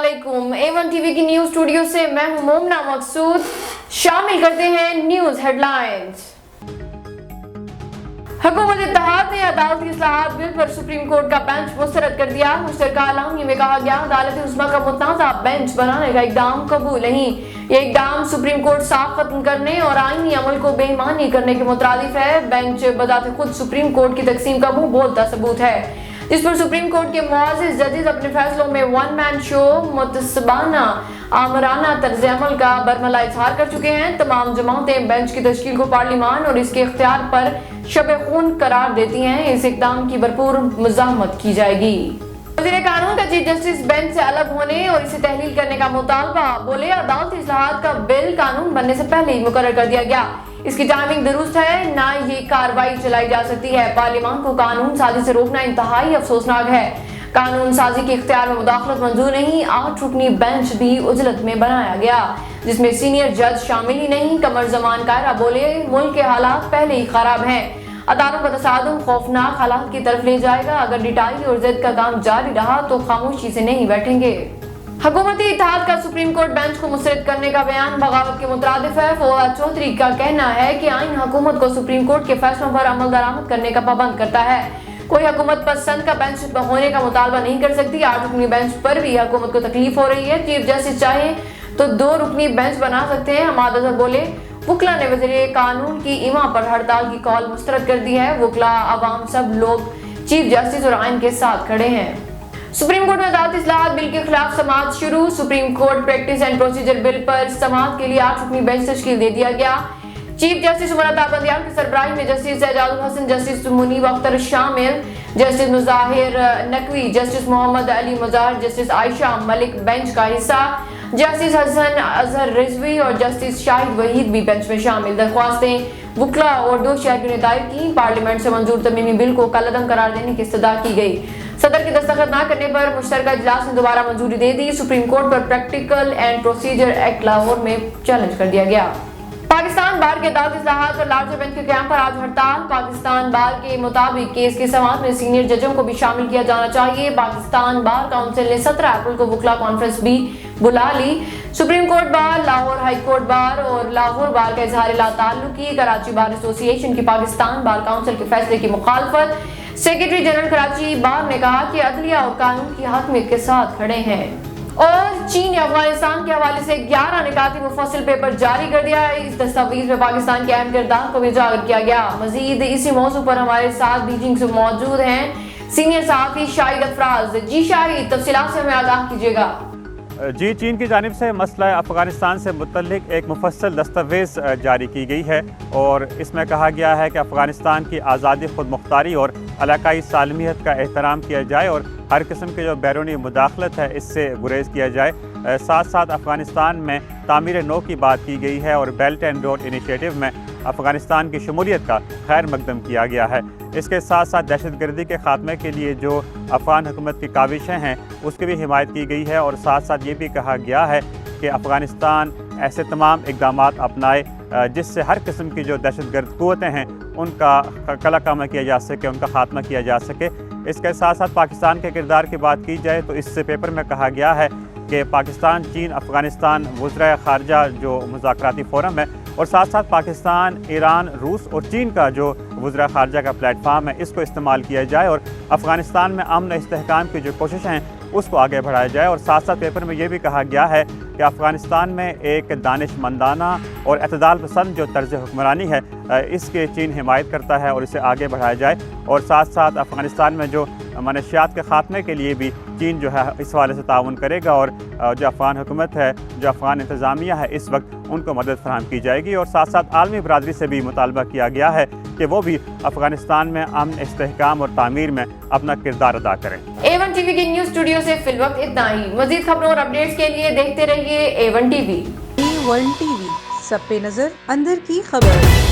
अस्सलामुअलैकुम। A1 TV की news studio से मैं हूं मोमना मकसूद। शामिल करते हैं न्यूज हेडलाइंस। हुकूमत इत्तेहाद ने अदालती इस्लाहात बिल पर सुप्रीम कोर्ट का बेंच मुस्तरद कर दिया। मुश्तरका एलानी में कहा गया, अदालत उस्मा का मुतनाज़ा बेंच बनाने का इक़दाम कबूल नहीं। ये इक़दाम सुप्रीम कोर्ट साख खत्म करने और आईनी अमल को बेईमानी करने के मुतरादिफ है। बेंच बजाते खुद सुप्रीम कोर्ट की तकसीम का मुंह बोलता सबूत है, जिस पर सुप्रीम कोर्ट के मुआज़िज़ जजेस अपने फैसलों में वन मैन शो मुतसबाना आमराना तर्ज अमल का बरमला इजहार कर चुके हैं। तमाम जमातें बेंच की तश्कील को पार्लिमान और इसके इख्तियार पर शब खून करार देती हैं। इस इक़दाम की भरपूर मुज़ाहमत की जाएगी। वज़ीर कानून का चीफ जस्टिस बेंच से अलग होने और इसे तहलील करने का मुतालबा। बोले, अदालती इस्लाहात का बिल कानून बनने से पहले ही मुकर्रर कर दिया गया, इसकी टाइमिंग दुरुस्त है, ना ये कार्रवाई चलाई जा सकती है। पार्लियामान को कानून साजी से रोकना इंतहाई अफसोसनाक है। कानून साजी के इख्तियार में मुदाखलत मंजूर नहीं। 8 रुकनी बेंच भी उजलत में बनाया गया, जिसमें सीनियर जज शामिल ही नहीं। कमर जमान कायरा बोले, मुल्क के हालात पहले ही खराब हैं। अदालत का तसादुम खौफनाक हालात की तरफ ले जाएगा। अगर डिटाई और जिद का काम जारी रहा तो खामोशी से नहीं बैठेंगे। हुकूमती इत्तेहाद का सुप्रीम कोर्ट बेंच को मुस्तरद करने का बयान बगावत के मुतरादिफ है। फौद चौधरी का कहना है कि आइन हुकूमत को सुप्रीम कोर्ट के फैसलों पर अमल दरामद करने का पाबंद करता है। कोई हुकूमत पसंद का बेंच होने का मुतालबा नहीं कर सकती। 8 रुकनी बेंच पर भी हुकूमत को तकलीफ हो रही है। चीफ जस्टिस चाहे तो 2 रुकनी बेंच बना सकते हैं। हमाद अजहर बोले, वुकला ने वज़ीर कानून की इमा पर हड़ताल की कॉल मुस्तरद कर दी है। वुकला, अवाम, सब लोग चीफ जस्टिस और आइन के साथ खड़े हैं। सुप्रीम कोर्ट में अदालती इस्लाहात बिल के खिलाफ समाअत शुरू। Supreme court practice and procedure bill पर समाअत के लिए 8 रुकनी बेंच तश्कील दे दिया गया। चीफ जस्टिस उमर अता बंदियाल की सरबराही में जस्टिस एजाजुल हसन, जस्टिस मुनीब अख्तर शामिल, justice Mazahir Naqvi, justice Mohammad Ali Mazahir, justice Ayesha Malik bench का हिस्सा। जस्टिस हसन अजहर रिजवी और जस्टिस शाहिद वहीद भी बेंच में शामिल। दरख्वास्तें वुकला और 2 शहरियों ने दायर की। पार्लियामेंट से मंजूर तमीमी बिल को कलअदम करार देने की इस्तदा की गई। सदर के दस्तखत न करने पर मुश्तरका इजलास ने दोबारा मंजूरी दे दी। सुप्रीम कोर्ट पर practical and procedure act Lahore में चैलेंज कर दिया गया। पाकिस्तान बार के अदालती इस्लाहात और लार्जर बेंच के क़याम पर आज हड़ताल। पाकिस्तान बार के मुताबिक केस की समाअत में सीनियर जजों को भी शामिल किया जाना चाहिए। पाकिस्तान बार काउंसिल ने 17 अप्रैल को वुकला कॉन्फ्रेंस भी बुला ली। Supreme court bar, Lahore high court bar और लाहौर बार का इजहार ला ताल्लुकी। कराची बार एसोसिएशन की पाकिस्तान बार काउंसिल के फैसले की मुखालफत। सेक्रेटरी जनरल कराची बार ने कहा कि अदलिया और कानून की हकमियत के साथ खड़े हैं। और चीन ने अफगानिस्तान के हवाले से 11 निकाती मुफस्सिल पेपर जारी कर दिया है। इस दस्तावेज में पाकिस्तान के अहम किरदार को भी उजागर किया गया। मजीद इसी मौजू पर हमारे साथ बीजिंग से मौजूद हैं सीनियर सहाफ़ी शाहिद अफराज। जी शाहिद, तफसीलात से हमें आगाह कीजिएगा। जी, चीन की जानिब से मसला अफ़गानिस्तान से मुतल्लिक एक मुफस्सल दस्तावेज़ जारी की गई है और इसमें कहा गया है कि अफ़गानिस्तान की आज़ादी, खुद मुख्तारी और इलाकाई सालमियत का एहतराम किया जाए और हर किस्म की जो बैरूनी मुदाखलत है इससे गुरेज किया जाए। साथ साथ अफ़गानिस्तान में तामीर नौ की बात की गई है और बेल्ट एंड रोड इनिशिएटिव में अफ़गानिस्तान की शमूलियत का खैर मकदम किया गया है। इसके साथ साथ दहशतगर्दी के ख़ात्मे के लिए जो अफ़गान हुकूमत की काविशें हैं उसकी भी हिमायत की गई है और साथ साथ ये भी कहा गया है कि अफ़गानिस्तान ऐसे तमाम इक़दामात अपनाए जिससे हर किस्म की जो दहशतगर्द क़ुव्वतें हैं उनका कलाकामा किया जा सके, उनका ख़ात्मा किया जा सके। इसके साथ साथ पाकिस्तान के किरदार की बात की जाए तो इस पेपर में कहा गया है कि पाकिस्तान, चीन, अफ़गानिस्तान वज़ीर ख़ारजा जो मुज़ाकराती फ़ोरम है और साथ साथ पाकिस्तान, ईरान, रूस और चीन का जो वज़ीर ख़ारजा का प्लेटफार्म है इसको इस्तेमाल किया जाए और अफ़गानिस्तान में अमन इस्तेहकाम की जो कोशिशें हैं उसको आगे बढ़ाया जाए। और साथ साथ पेपर में ये भी कहा गया है कि अफ़गानिस्तान में एक दानिशमंदाना और एतदाल पसंद जो तर्ज़ हुक्मरानी है इसके चीन हिमायत करता है और इसे आगे बढ़ाया जाए। और साथ साथ अफ़गानिस्तान में जो मनशियात के ख़ात्मे के लिए भी चीन जो है इस हवाले से ताउन करेगा और जो अफ़गान हुकूमत है, जो अफ़गान इंतज़ामिया है इस वक्त उनको मदद फराहम की जाएगी। और साथ साथ आलमी बरादरी से भी मुतालबा किया गया है कि वो भी अफ़गानिस्तान में अमन, इस्तेहकाम और तामीर में अपना किरदार अदा करें। A1 टीवी की न्यूज़ स्टूडियो से फिलवक्त इतना ही। मज़ीद खबरों और अपडेट्स के लिए देखते रहिए A1 टीवी। A1 टीवी, सब पे नजर, अंदर की खबर।